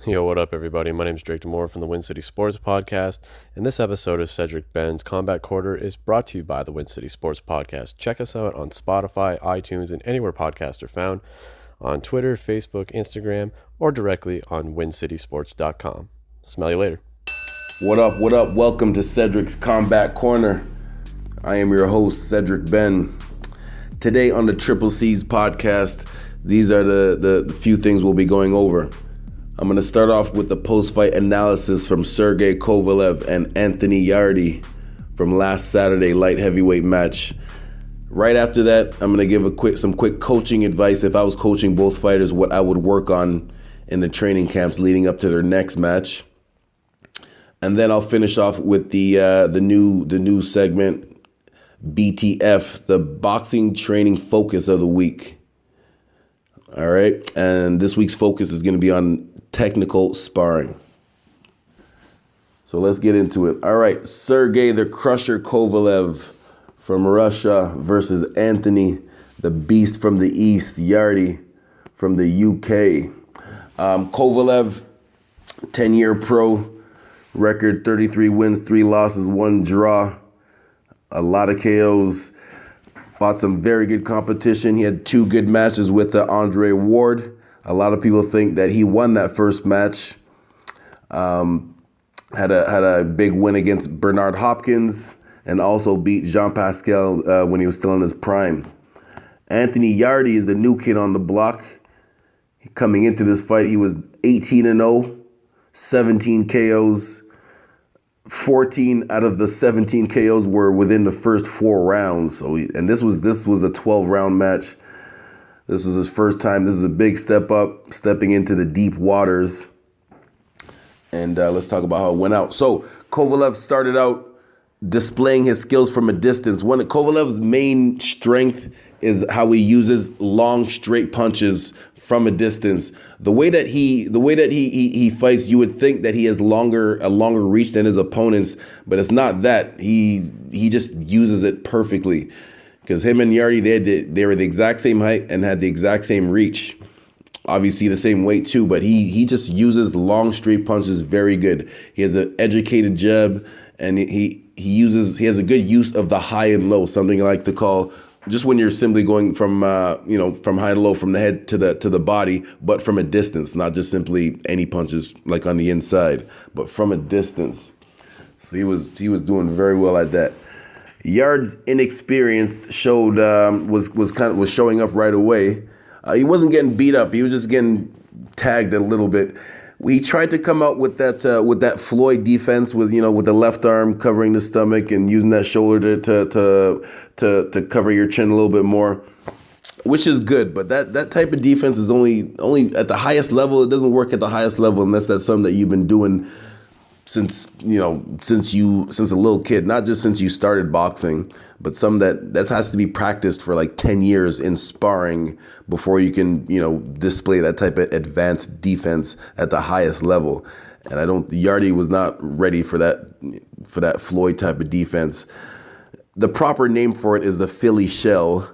Yo, what up, everybody? My name is Drake Demore from the Win City Sports Podcast, and this episode of Cedric Ben's Combat Quarter is brought to you by the Win City Sports Podcast. Check us out on Spotify, iTunes, and anywhere podcasts are found, on Twitter, Facebook, Instagram, or directly on wincitysports.com. Smell you later. What up, what up? Welcome to Cedric's Combat Corner. I am your host, Cedric Ben. Today on the Triple C's podcast, these are the few things we'll be going over. I'm going to start off with the post-fight analysis from Sergey Kovalev and Anthony Yarde from last Saturday light heavyweight match. Right after that, I'm going to give some quick coaching advice. If I was coaching both fighters, what I would work on in the training camps leading up to their next match. And then I'll finish off with the new segment, BTF, the boxing training focus of the week. All right, and this week's focus is going to be on technical sparring. So let's get into it. All right, Sergey the Crusher Kovalev from Russia versus Anthony the Beast from the East, Yarde from the UK. Kovalev, 10-year pro, record 33 wins, 3 losses, 1 draw, a lot of KOs. Fought some very good competition. He had 2 good matches with Andre Ward. A lot of people think that he won that first match. Had a big win against Bernard Hopkins and also beat Jean Pascal when he was still in his prime. Anthony Yarde is the new kid on the block. Coming into this fight, he was 18-0, 17 KOs. 14 out of the 17 KOs were within the first 4 rounds. This was a 12-round match. This was his first time. This is a big step up, stepping into the deep waters. And let's talk about how it went out. So Kovalev started out displaying his skills from a distance. One of Kovalev's main strength is how he uses long, straight punches from a distance. The way that he fights, you would think that he has a longer reach than his opponents, but it's not that. He just uses it perfectly. Because him and Yarde, they were the exact same height and had the exact same reach. Obviously the same weight too, but he just uses long, straight punches very good. He has an educated jab, and he has a good use of the high and low, something I like to call just when you're simply going from from high to low, from the head to the body, but from a distance, not just simply any punches like on the inside, but from a distance. So he was doing very well at that. Yarde's inexperience was showing up right away. He wasn't getting beat up. He was just getting tagged a little bit. He tried to come out with that Floyd defense with the left arm covering the stomach and using that shoulder to cover your chin a little bit more, which is good. But that type of defense is only at the highest level. It doesn't work at the highest level unless that's something that you've been doing since a little kid, not just since you started boxing, but some that has to be practiced for like 10 years in sparring before you can, display that type of advanced defense at the highest level. And Yarde was not ready for that Floyd type of defense. The proper name for it is the Philly shell.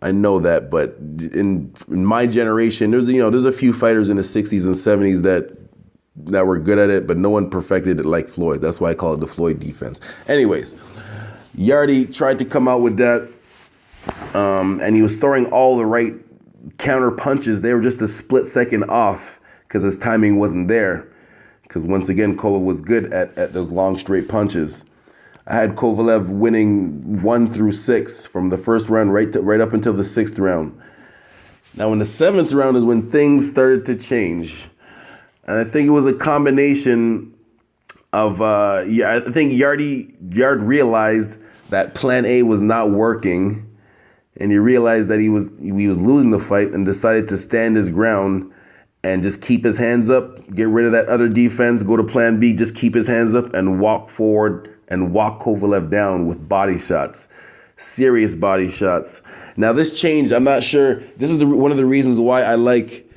I know that, but in my generation, there's a few fighters in the 60s and 70s that were good at it, but no one perfected it like Floyd. That's why I call it the Floyd defense. Anyways, Yarde tried to come out with that, and he was throwing all the right counter punches. They were just a split second off because his timing wasn't there. Because once again, Kovalev was good at those long, straight punches. I had Kovalev winning 1 through 6 from the first round right up until the 6th round. Now, in the 7th round is when things started to change. And I think it was a combination of, I think Yarde realized that plan A was not working, and he realized that he was losing the fight and decided to stand his ground and just keep his hands up, get rid of that other defense, go to plan B, just keep his hands up and walk forward and walk Kovalev down with body shots, serious body shots. Now this change, I'm not sure, this is one of the reasons why I like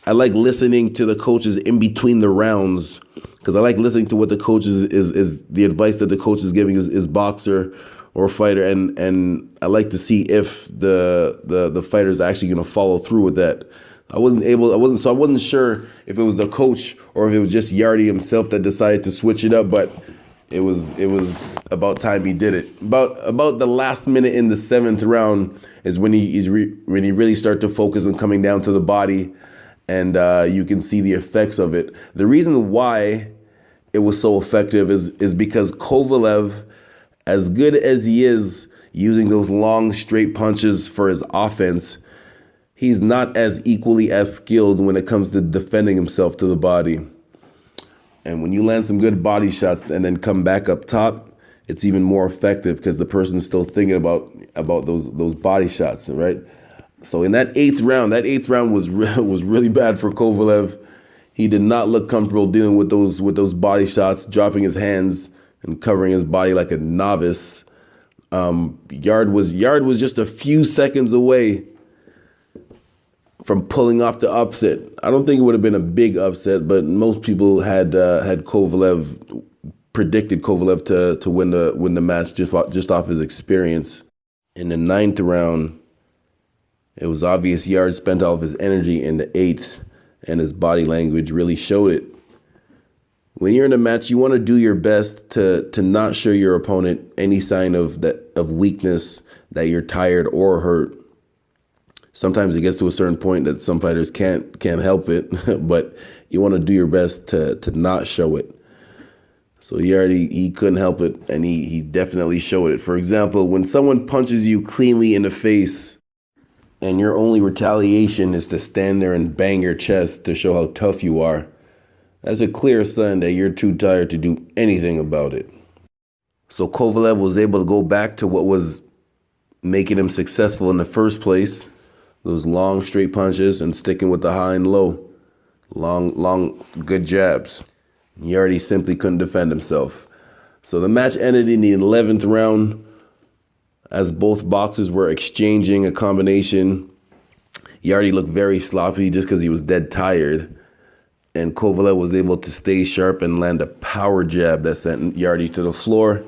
listening to the coaches in between the rounds, because I like listening to what the coaches is the advice that the coach is giving is boxer or fighter, and I like to see if the fighter is actually going to follow through with that. I wasn't sure if it was the coach or if it was just Yardy himself that decided to switch it up, but it was about time he did it. About the last minute in the 7th round is when he really started to focus on coming down to the body, and you can see the effects of it. The reason why it was so effective is because Kovalev, as good as he is using those long straight punches for his offense, he's not as equally as skilled when it comes to defending himself to the body. And when you land some good body shots and then come back up top, it's even more effective because the person's still thinking about those body shots, right? So in that eighth round was really bad for Kovalev. He did not look comfortable dealing with those body shots, dropping his hands and covering his body like a novice. Yard was just a few seconds away from pulling off the upset. I don't think it would have been a big upset, but most people had Kovalev predicted Kovalev to win the match just off his experience. In the 9th round, it was obvious Yard spent all of his energy in the 8th, and his body language really showed it. When you're in a match, you want to do your best to not show your opponent any sign of weakness, that you're tired or hurt. Sometimes it gets to a certain point that some fighters can't help it, but you want to do your best to not show it. So he couldn't help it, and he definitely showed it. For example, when someone punches you cleanly in the face and your only retaliation is to stand there and bang your chest to show how tough you are, that's a clear sign that you're too tired to do anything about it. So Kovalev was able to go back to what was making him successful in the first place, those long straight punches and sticking with the high and low. Long, good jabs. Yardy simply couldn't defend himself. So the match ended in the 11th round as both boxers were exchanging a combination. Yardy looked very sloppy just because he was dead tired. And Kovalev was able to stay sharp and land a power jab that sent Yardy to the floor,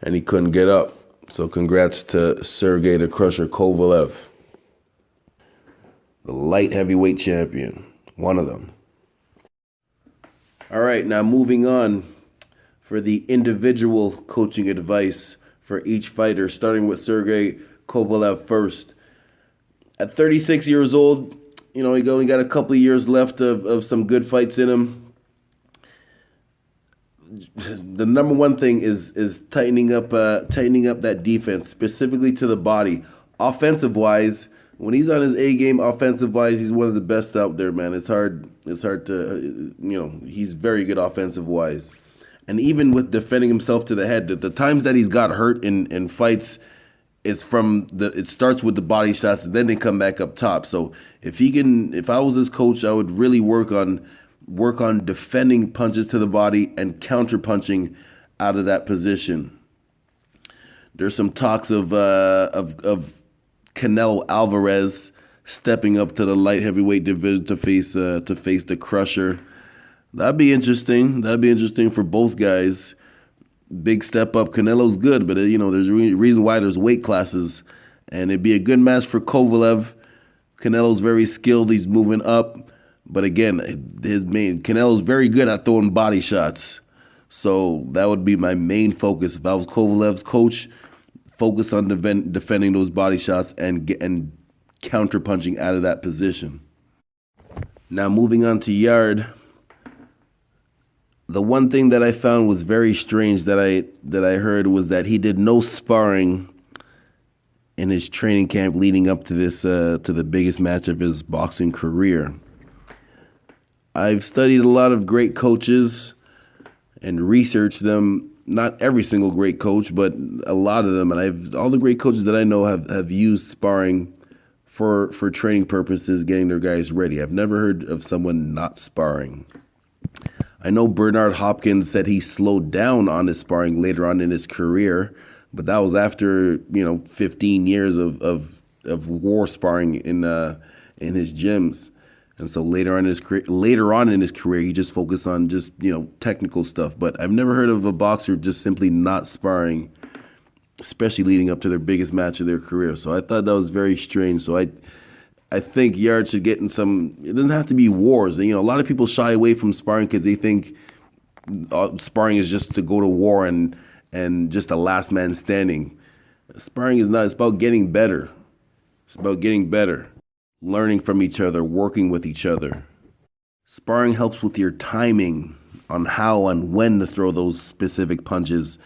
and he couldn't get up. So congrats to Sergey the Crusher Kovalev, the light heavyweight champion, one of them. All right, now moving on for the individual coaching advice for each fighter, starting with Sergey Kovalev first. At 36 years old, he only got a couple of years left of some good fights in him. The number one thing is tightening up that defense, specifically to the body. Offensive wise, when he's on his A game, offensive wise, he's one of the best out there, man. It's hard to, he's very good offensive wise. And even with defending himself to the head, the times that he's got hurt in fights, it starts with the body shots and then they come back up top. So if I was his coach, I would really work on defending punches to the body and counter punching out of that position. There's some talks of Canelo Alvarez stepping up to the light heavyweight division to face the Crusher. That'd be interesting. That'd be interesting for both guys. Big step up. Canelo's good, but there's a reason why there's weight classes, and it'd be a good match for Kovalev. Canelo's very skilled. He's moving up, but again, Canelo's very good at throwing body shots. So that would be my main focus if I was Kovalev's coach. Focus on defending those body shots and counter punching out of that position. Now moving on to Yard. The one thing that I found was very strange that I heard was that he did no sparring in his training camp leading up to this to the biggest match of his boxing career. I've studied a lot of great coaches and researched them. Not every single great coach, but a lot of them, and all the great coaches that I know have used sparring for training purposes, getting their guys ready. I've never heard of someone not sparring. I know Bernard Hopkins said he slowed down on his sparring later on in his career, but that was after 15 years of war sparring in his gyms, and so later on in his career, he just focused on just technical stuff. But I've never heard of a boxer just simply not sparring, especially leading up to their biggest match of their career. So I thought that was very strange. So I think Yard should get in some. It doesn't have to be wars. You know, a lot of people shy away from sparring because they think sparring is just to go to war and just a last man standing. Sparring is not. It's about getting better. It's about getting better, learning from each other, working with each other. Sparring helps with your timing on how and when to throw those specific punches.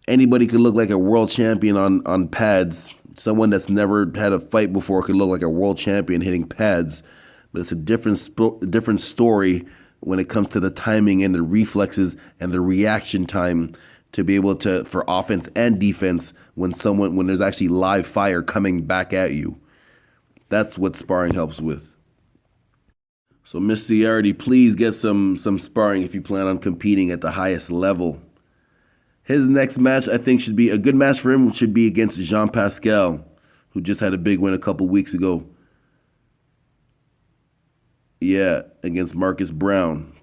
Anybody could look like a world champion on pads. Someone that's never had a fight before could look like a world champion hitting pads. But it's a different story when it comes to the timing and the reflexes and the reaction time to be able to, for offense and defense, when there's actually live fire coming back at you. That's what sparring helps with. So, Mr. Yardy, please get some sparring if you plan on competing at the highest level. His next match, I think, should be a good match for him, should be against Jean Pascal, who just had a big win a couple weeks ago. Yeah, against Marcus Brown.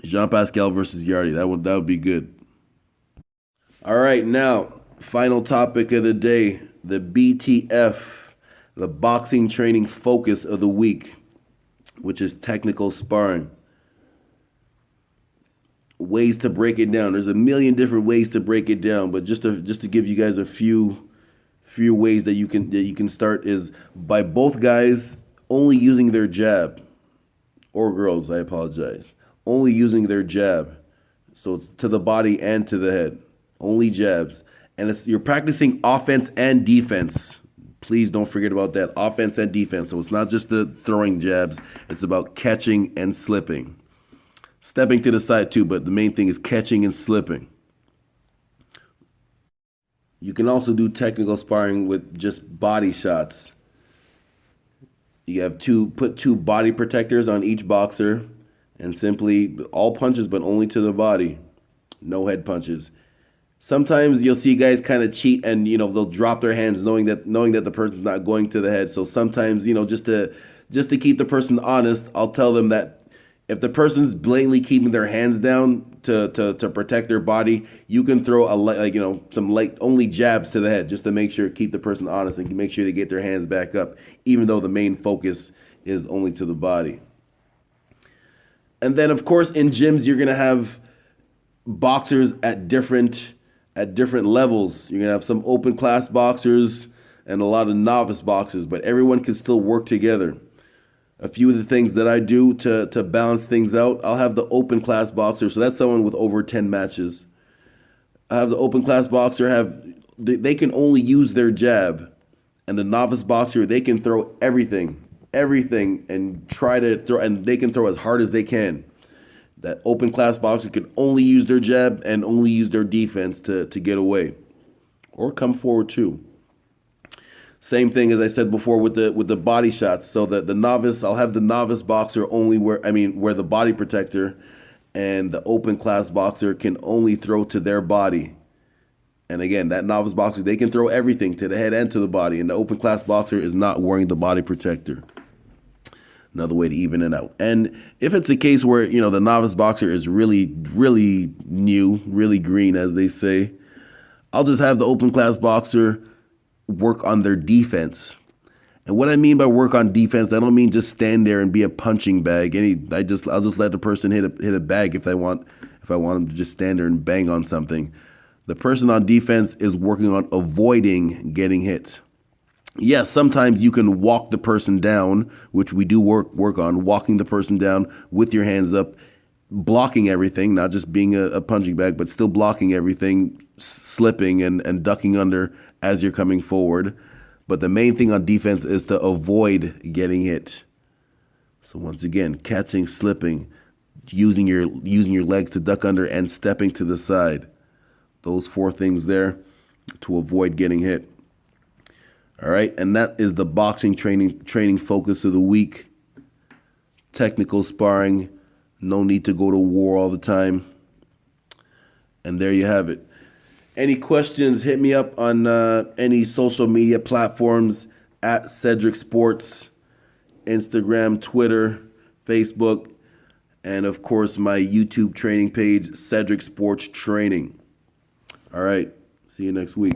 Jean Pascal versus Yardy. That would be good. All right, now, final topic of the day, the BTF, the boxing training focus of the week, which is technical sparring. Ways to break it down. There's a million different ways to break it down, but just to give you guys a few ways that you can start is by both guys only using their jab, or girls, I apologize, only using their jab. So it's to the body and to the head, only jabs, and you're practicing offense and defense. Please don't forget about that, offense and defense. So it's not just the throwing jabs, it's about catching and slipping. Stepping to the side too, but the main thing is catching and slipping. You can also do technical sparring with just body shots. You have put two body protectors on each boxer and simply all punches, but only to the body. No head punches. Sometimes you'll see guys kind of cheat and, they'll drop their hands knowing that the person's not going to the head. So sometimes, just to keep the person honest, I'll tell them that if the person's blatantly keeping their hands down to protect their body, you can throw some light only jabs to the head just to keep the person honest and make sure they get their hands back up, even though the main focus is only to the body. And then, of course, in gyms, you're gonna have boxers at different levels. You're gonna have some open class boxers and a lot of novice boxers, but everyone can still work together. A few of the things that I do to balance things out, I'll have the open class boxer. So that's someone with over 10 matches. I have the open class boxer they can only use their jab. And the novice boxer, they can throw everything and try to throw, and they can throw as hard as they can. That open class boxer can only use their jab and only use their defense to get away or come forward too. Same thing as I said before with the body shots. So the novice, I'll have the novice boxer only wear the body protector, and the open class boxer can only throw to their body. And again, that novice boxer, they can throw everything to the head and to the body, and the open class boxer is not wearing the body protector. Another way to even it out. And if it's a case where, the novice boxer is really, really new, really green, as they say, I'll just have the open class boxer work on their defense. And what I mean by work on defense, I don't mean just stand there and be a punching bag. I'll just let the person hit a bag if I want them to just stand there and bang on something. The person on defense is working on avoiding getting hit. Yes, sometimes you can walk the person down, which we do work on, walking the person down with your hands up, blocking everything, not just being a punching bag, but still blocking everything, slipping and ducking under as you're coming forward. But the main thing on defense is to avoid getting hit. So once again, catching, slipping, using your legs to duck under, and stepping to the side. Those four things there to avoid getting hit. All right, and that is the boxing training focus of the week. Technical sparring, no need to go to war all the time. And there you have it. Any questions, hit me up on any social media platforms at Cedric Sports, Instagram, Twitter, Facebook, and of course my YouTube training page, Cedric Sports Training. All right, see you next week.